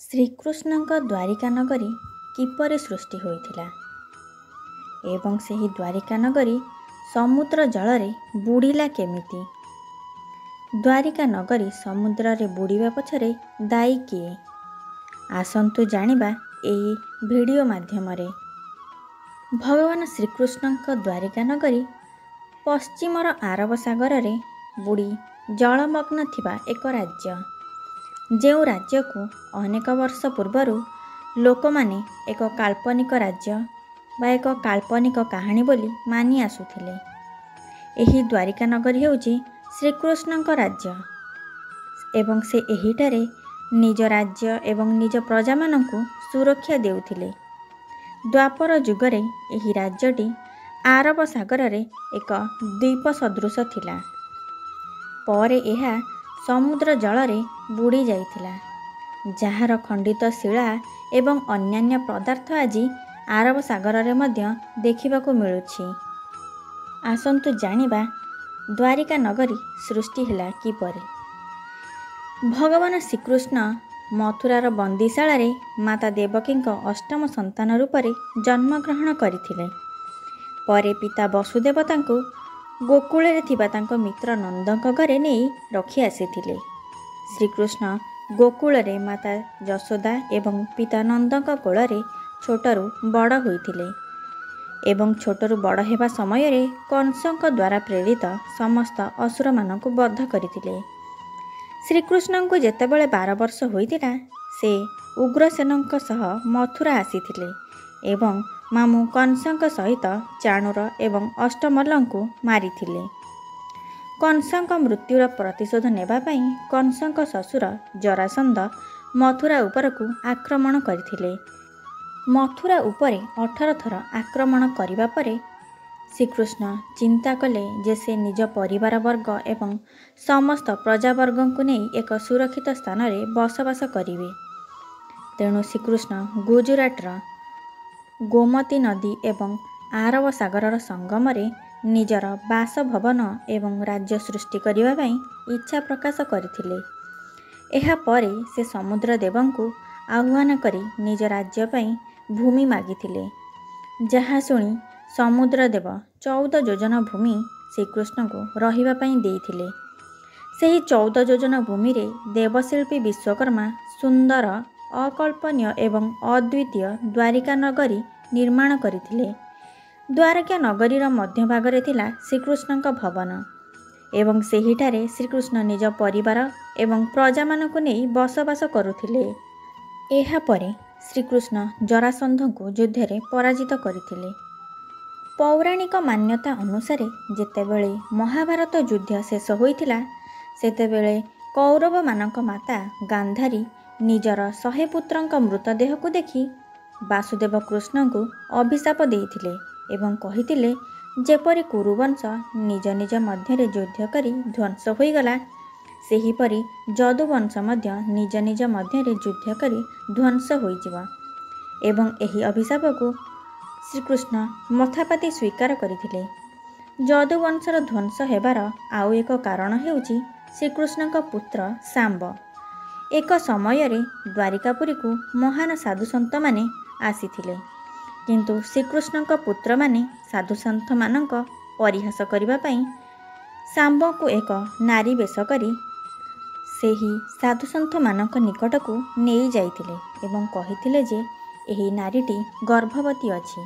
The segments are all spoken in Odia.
ଶ୍ରୀକୃଷ୍ଣଙ୍କ ଦ୍ୱାରିକା ନଗରୀ କିପରି ସୃଷ୍ଟି ହୋଇଥିଲା ଏବଂ ସେହି ଦ୍ୱାରିକା ନଗରୀ ସମୁଦ୍ର ଜଳରେ ବୁଡ଼ିଲା କେମିତି? ଦ୍ୱାରିକା ନଗରୀ ସମୁଦ୍ରରେ ବୁଡ଼ିବା ପଛରେ ଦାୟୀ କିଏ? ଆସନ୍ତୁ ଜାଣିବା ଏହି ଭିଡ଼ିଓ ମାଧ୍ୟମରେ। ଭଗବାନ ଶ୍ରୀକୃଷ୍ଣଙ୍କ ଦ୍ୱାରିକା ନଗରୀ ପଶ୍ଚିମର ଆରବ ସାଗରରେ ବୁଡ଼ି ଜଳମଗ୍ନ ଥିବା ଏକ ରାଜ୍ୟ। ଯେଉଁ ରାଜ୍ୟକୁ ଅନେକ ବର୍ଷ ପୂର୍ବରୁ ଲୋକମାନେ ଏକ କାଳ୍ପନିକ ରାଜ୍ୟ ବା ଏକ କାଳ୍ପନିକ କାହାଣୀ ବୋଲି ମାନି ଆସୁଥିଲେ। ଏହି ଦ୍ୱାରିକା ନଗରୀ ହେଉଛି ଶ୍ରୀକୃଷ୍ଣଙ୍କ ରାଜ୍ୟ ଏବଂ ସେ ଏହିଠାରେ ନିଜ ରାଜ୍ୟ ଏବଂ ନିଜ ପ୍ରଜାମାନଙ୍କୁ ସୁରକ୍ଷା ଦେଉଥିଲେ। ଦ୍ୱାପର ଯୁଗରେ ଏହି ରାଜ୍ୟଟି ଆରବ ସାଗରରେ ଏକ ଦ୍ୱୀପ ସଦୃଶ ଥିଲା। ପରେ ଏହା ସମୁଦ୍ର ଜଳରେ ବୁଡ଼ି ଯାଇଥିଲା, ଯାହାର ଖଣ୍ଡିତ ଶିଳା ଏବଂ ଅନ୍ୟାନ୍ୟ ପଦାର୍ଥ ଆଜି ଆରବ ସାଗରରେ ମଧ୍ୟ ଦେଖିବାକୁ ମିଳୁଛି। ଆସନ୍ତୁ ଜାଣିବା ଦ୍ୱାରିକା ନଗରୀ ସୃଷ୍ଟି ହେଲା କିପରି। ଭଗବାନ ଶ୍ରୀକୃଷ୍ଣ ମଥୁରାର ବନ୍ଦୀଶାଳାରେ ମାତା ଦେବକୀଙ୍କ ଅଷ୍ଟମ ସନ୍ତାନ ରୂପରେ ଜନ୍ମଗ୍ରହଣ କରିଥିଲେ। ପରେ ପିତା ବସୁଦେବ ତାଙ୍କୁ ଗୋକୁଳରେ ଥିବା ତାଙ୍କ ମିତ୍ର ନନ୍ଦଙ୍କ ଘରେ ନେଇ ରଖି ଆସିଥିଲେ। ଶ୍ରୀକୃଷ୍ଣ ଗୋକୁଳରେ ମାତା ଯଶୋଦା ଏବଂ ପିତା ନନ୍ଦଙ୍କ କୋଳରେ ଛୋଟରୁ ବଡ଼ ହୋଇଥିଲେ ଏବଂ ଛୋଟରୁ ବଡ଼ ହେବା ସମୟରେ କଂସଙ୍କ ଦ୍ୱାରା ପ୍ରେରିତ ସମସ୍ତ ଅସୁରମାନଙ୍କୁ ବଧ କରିଥିଲେ। ଶ୍ରୀକୃଷ୍ଣଙ୍କୁ ଯେତେବେଳେ 12 ବର୍ଷ ହୋଇଥିଲା, ସେ ଉଗ୍ରସେନଙ୍କ ସହ ମଥୁରା ଆସିଥିଲେ ଏବଂ ମାମୁଁ କଂସଙ୍କ ସହିତ ଚାଣୁର ଏବଂ ଅଷ୍ଟମଲ୍ଲଙ୍କୁ ମାରିଥିଲେ। କଂସଙ୍କ ମୃତ୍ୟୁର ପ୍ରତିଶୋଧ ନେବା ପାଇଁ କଂସଙ୍କ ଶ୍ୱଶୁର ଜରାସନ୍ଧ ମଥୁରା ଉପରକୁ ଆକ୍ରମଣ କରିଥିଲେ। ମଥୁରା ଉପରେ 18 ଥର ଆକ୍ରମଣ କରିବା ପରେ ଶ୍ରୀକୃଷ୍ଣ ଚିନ୍ତା କଲେ ଯେ ସେ ନିଜ ପରିବାର ବର୍ଗ ଏବଂ ସମସ୍ତ ପ୍ରଜାବର୍ଗଙ୍କୁ ନେଇ ଏକ ସୁରକ୍ଷିତ ସ୍ଥାନରେ ବସବାସ କରିବେ। ତେଣୁ ଶ୍ରୀକୃଷ୍ଣ ଗୁଜରାଟର ଗୋମତୀ ନଦୀ ଏବଂ ଆରବ ସାଗରର ସଙ୍ଗମରେ ନିଜର ବାସଭବନ ଏବଂ ରାଜ୍ୟ ସୃଷ୍ଟି କରିବା ପାଇଁ ଇଚ୍ଛା ପ୍ରକାଶ କରିଥିଲେ। ଏହାପରେ ସେ ସମୁଦ୍ର ଦେବଙ୍କୁ ଆହ୍ୱାନ କରି ନିଜ ରାଜ୍ୟ ପାଇଁ ଭୂମି ମାଗିଥିଲେ, ଯାହା ଶୁଣି ସମୁଦ୍ର ଦେବ 14 ଯୋଜନ ଭୂମି ଶ୍ରୀକୃଷ୍ଣଙ୍କୁ ରହିବା ପାଇଁ ଦେଇଥିଲେ। ସେହି 14 ଯୋଜନ ଭୂମିରେ ଦେବଶିଳ୍ପୀ ବିଶ୍ୱକର୍ମା ସୁନ୍ଦର, ଅକଳ୍ପନୀୟ ଏବଂ ଅଦ୍ୱିତୀୟ ଦ୍ୱାରିକା ନଗରୀ ନିର୍ମାଣ କରିଥିଲେ। ଦ୍ୱାରକା ନଗରୀର ମଧ୍ୟଭାଗରେ ଥିଲା ଶ୍ରୀକୃଷ୍ଣଙ୍କ ଭବନ ଏବଂ ସେହିଠାରେ ଶ୍ରୀକୃଷ୍ଣ ନିଜ ପରିବାର ଏବଂ ପ୍ରଜାମାନଙ୍କୁ ନେଇ ବସବାସ କରୁଥିଲେ। ଏହାପରେ ଶ୍ରୀକୃଷ୍ଣ ଜରାସନ୍ଧଙ୍କୁ ଯୁଦ୍ଧରେ ପରାଜିତ କରିଥିଲେ। ପୌରାଣିକ ମାନ୍ୟତା ଅନୁସାରେ ଯେତେବେଳେ ମହାଭାରତ ଯୁଦ୍ଧ ଶେଷ ହୋଇଥିଲା, ସେତେବେଳେ କୌରବମାନଙ୍କ ମାତା ଗାନ୍ଧାରୀ ନିଜର 100 ପୁତ୍ରଙ୍କ ମୃତଦେହକୁ ଦେଖି ବାସୁଦେବ କୃଷ୍ଣଙ୍କୁ ଅଭିଶାପ ଦେଇଥିଲେ ଏବଂ କହିଥିଲେ, ଯେପରି କୁରୁବଂଶ ନିଜ ନିଜ ମଧ୍ୟରେ ଯୁଦ୍ଧ କରି ଧ୍ୱଂସ ହୋଇଗଲା, ସେହିପରି ଯଦୁବଂଶ ମଧ୍ୟ ନିଜ ନିଜ ମଧ୍ୟରେ ଯୁଦ୍ଧ କରି ଧ୍ୱଂସ ହୋଇଯିବ। ଏବଂ ଏହି ଅଭିଶାପକୁ ଶ୍ରୀକୃଷ୍ଣ ମଥାପାତି ସ୍ୱୀକାର କରିଥିଲେ। ଯଦୁବଂଶର ଧ୍ୱଂସ ହେବାର ଆଉ ଏକ କାରଣ ହେଉଛି ଶ୍ରୀକୃଷ୍ଣଙ୍କ ପୁତ୍ର ଶାମ୍ବ। ଏକ ସମୟରେ ଦ୍ୱାରିକାପୁରୀକୁ ମହାନ ସାଧୁସନ୍ଥମାନେ ଆସିଥିଲେ, କିନ୍ତୁ ଶ୍ରୀକୃଷ୍ଣଙ୍କ ପୁତ୍ରମାନେ ସାଧୁସନ୍ଥମାନଙ୍କ ପରିହାସ କରିବା ପାଇଁ ଶାମ୍ବଙ୍କୁ ଏକ ନାରୀ ବେଶ କରି ସେହି ସାଧୁସନ୍ଥମାନଙ୍କ ନିକଟକୁ ନେଇ ଯାଇଥିଲେ ଏବଂ କହିଥିଲେ ଯେ ଏହି ନାରୀଟି ଗର୍ଭବତୀ ଅଛି।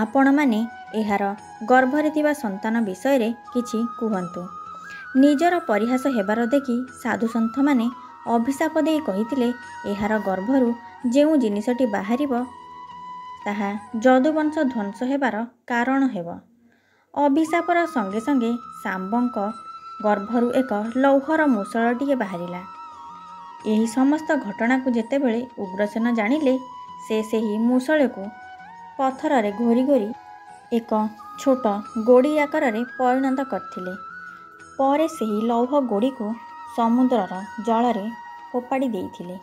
ଆପଣମାନେ ଏହାର ଗର୍ଭରେ ଥିବା ସନ୍ତାନ ବିଷୟରେ କିଛି କୁହନ୍ତୁ। ନିଜର ପରିହାସ ହେବାର ଦେଖି ସାଧୁସନ୍ଥମାନେ ଅଭିଶାପ ଦେଇ କହିଥିଲେ, ଏହାର ଗର୍ଭରୁ ଯେଉଁ ଜିନିଷଟି ବାହାରିବ ତାହା ଯଦୁବଂଶ ଧ୍ୱଂସ ହେବାର କାରଣ ହେବ। ଅଭିଶାପର ସଙ୍ଗେ ସଙ୍ଗେ ଶାମ୍ବଙ୍କ ଗର୍ଭରୁ ଏକ ଲୌହର ମୂଷଳଟିଏ ବାହାରିଲା। ଏହି ସମସ୍ତ ଘଟଣାକୁ ଯେତେବେଳେ ଉଗ୍ରସେନ ଜାଣିଲେ, ସେ ସେହି ମୂଷଳକୁ ପଥରରେ ଘୋରି ଘୋରି ଏକ ଛୋଟ ଗୋଡ଼ି ଆକାରରେ ପରିଣତ କରିଥିଲେ। ପରେ ସେହି ଲୌହ ଗୋଡ଼ିକୁ ସମୁଦ୍ରର ଜଳରେ ଫୋପାଡ଼ି ଦେଇଥିଲେ।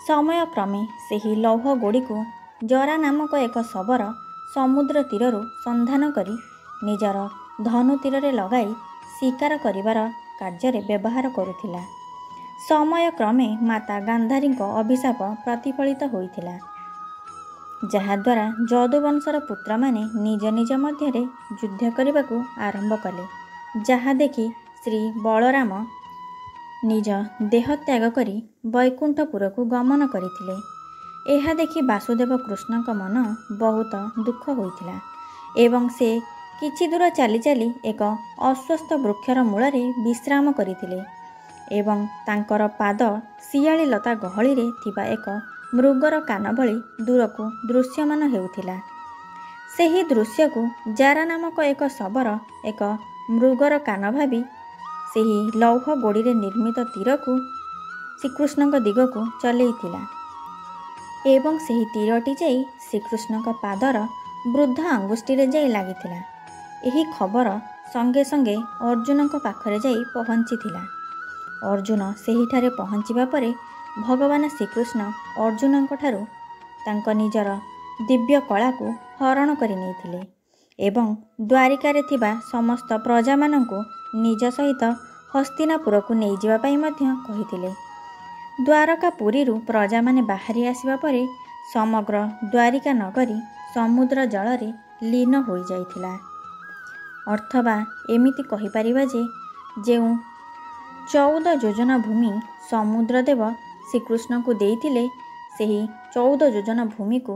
ସମୟକ୍ରମେ ସେହି ଲୌହ ଗୋଡ଼ିକୁ ଜରା ନାମକ ଏକ ଶବର ସମୁଦ୍ର ତୀରରୁ ସନ୍ଧାନ କରି ନିଜର ଧନୁ ତୀରରେ ଲଗାଇ ଶିକାର କରିବାର କାର୍ଯ୍ୟରେ ବ୍ୟବହାର କରୁଥିଲା। ସମୟକ୍ରମେ ମାତା ଗାନ୍ଧାରୀଙ୍କ ଅଭିଶାପ ପ୍ରତିଫଳିତ ହୋଇଥିଲା, ଯାହାଦ୍ୱାରା ଯଦୁବଂଶର ପୁତ୍ରମାନେ ନିଜ ନିଜ ମଧ୍ୟରେ ଯୁଦ୍ଧ କରିବାକୁ ଆରମ୍ଭ କଲେ, ଯାହା ଦେଖି ଶ୍ରୀ ବଳରାମ ନିଜ ଦେହ ତ୍ୟାଗ କରି ବୈକୁଣ୍ଠପୁରକୁ ଗମନ କରିଥିଲେ। ଏହା ଦେଖି ବାସୁଦେବ କୃଷ୍ଣଙ୍କ ମନ ବହୁତ ଦୁଃଖ ହୋଇଥିଲା ଏବଂ ସେ କିଛି ଦୂର ଚାଲି ଚାଲି ଏକ ଅଶ୍ୱସ୍ଥ ବୃକ୍ଷର ମୂଳରେ ବିଶ୍ରାମ କରିଥିଲେ ଏବଂ ତାଙ୍କର ପାଦ ଶିଆଳି ଲତା ଗହଳିରେ ଥିବା ଏକ ମୃଗର କାନ ଭଳି ଦୂରକୁ ଦୃଶ୍ୟମାନ ହେଉଥିଲା। ସେହି ଦୃଶ୍ୟକୁ ଜାରା ନାମକ ଏକ ଶବର ଏକ ମୃଗର କାନ ଭାବି ସେହି ଲୌହ ଗୋଡ଼ିରେ ନିର୍ମିତ ତୀରକୁ ଶ୍ରୀକୃଷ୍ଣଙ୍କ ଦିଗକୁ ଚଲେଇଥିଲା ଏବଂ ସେହି ତୀରଟି ଯାଇ ଶ୍ରୀକୃଷ୍ଣଙ୍କ ପାଦର ବୃଦ୍ଧ ଆଙ୍ଗୁଷ୍ଠିରେ ଯାଇ ଲାଗିଥିଲା। ଏହି ଖବର ସଙ୍ଗେ ସଙ୍ଗେ ଅର୍ଜୁନଙ୍କ ପାଖରେ ଯାଇ ପହଞ୍ଚିଥିଲା। ଅର୍ଜୁନ ସେହିଠାରେ ପହଞ୍ଚିବା ପରେ ଭଗବାନ ଶ୍ରୀକୃଷ୍ଣ ଅର୍ଜୁନଙ୍କ ଠାରୁ ତାଙ୍କ ନିଜର ଦିବ୍ୟ କଳାକୁ ହରଣ କରି ନେଇଥିଲେ ଏବଂ ଦ୍ୱାରିକାରେ ଥିବା ସମସ୍ତ ପ୍ରଜାମାନଙ୍କୁ ନିଜ ସହିତ ହସ୍ତିନାପୁରକୁ ନେଇଯିବା ପାଇଁ ମଧ୍ୟ କହିଥିଲେ। ଦ୍ୱାରକାପୁରୀରୁ ପ୍ରଜାମାନେ ବାହାରି ଆସିବା ପରେ ସମଗ୍ର ଦ୍ୱାରିକା ନଗରୀ ସମୁଦ୍ର ଜଳରେ ଲୀନ ହୋଇଯାଇଥିଲା। ଅଥବା ଏମିତି କହିପାରିବା ଯେ ଯେଉଁ 14 ଯୋଜନା ଭୂମି ସମୁଦ୍ରଦେବ ଶ୍ରୀକୃଷ୍ଣଙ୍କୁ ଦେଇଥିଲେ, ସେହି 14 ଯୋଜନା ଭୂମିକୁ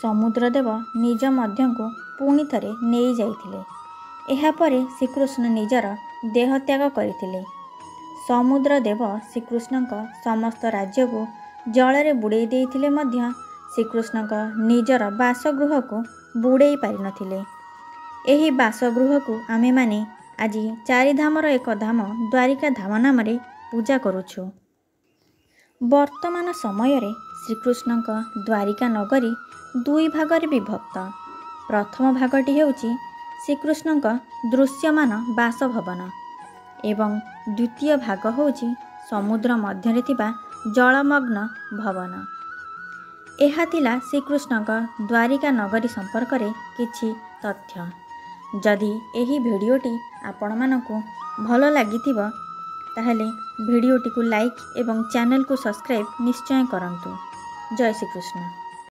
ସମୁଦ୍ରଦେବ ନିଜ ମଧ୍ୟକୁ ପୁଣି ଥରେ ନେଇଯାଇଥିଲେ। ଏହାପରେ ଶ୍ରୀକୃଷ୍ଣ ନିଜର ଦେହତ୍ୟାଗ କରିଥିଲେ। ସମୁଦ୍ରଦେବ ଶ୍ରୀକୃଷ୍ଣଙ୍କ ସମସ୍ତ ରାଜ୍ୟକୁ ଜଳରେ ବୁଡ଼େଇ ଦେଇଥିଲେ ମଧ୍ୟ ଶ୍ରୀକୃଷ୍ଣଙ୍କ ନିଜର ବାସଗୃହକୁ ବୁଡ଼େଇ ପାରିନଥିଲେ। ଏହି ବାସଗୃହକୁ ଆମେମାନେ ଆଜି ଚାରିଧାମର ଏକ ଧାମ ଦ୍ୱାରିକା ଧାମ ନାମରେ ପୂଜା କରୁଛୁ। ବର୍ତ୍ତମାନ ସମୟରେ ଶ୍ରୀକୃଷ୍ଣଙ୍କ ଦ୍ୱାରିକା ନଗରୀ ଦୁଇ ଭାଗରେ ବିଭକ୍ତ। ପ୍ରଥମ ଭାଗଟି ହେଉଛି ଶ୍ରୀକୃଷ୍ଣଙ୍କ ଦୃଶ୍ୟମାନ ବାସଭବନ ଏବଂ ଦ୍ୱିତୀୟ ଭାଗ ହେଉଛି ସମୁଦ୍ର ମଧ୍ୟରେ ଥିବା ଜଳମଗ୍ନ ଭବନ। ଏହା ଥିଲା ଶ୍ରୀକୃଷ୍ଣଙ୍କ ଦ୍ୱାରିକା ନଗରୀ ସମ୍ପର୍କରେ କିଛି ତଥ୍ୟ। ଯଦି ଏହି ଭିଡ଼ିଓଟି ଆପଣମାନଙ୍କୁ ଭଲ ଲାଗିଥିବ ତାହେଲେ ଭିଡ଼ିଓଟିକୁ ଲାଇକ୍ ଏବଂ ଚ୍ୟାନେଲକୁ ସବସ୍କ୍ରାଇବ୍ ନିଶ୍ଚୟ କରନ୍ତୁ। ଜୟ ଶ୍ରୀକୃଷ୍ଣ।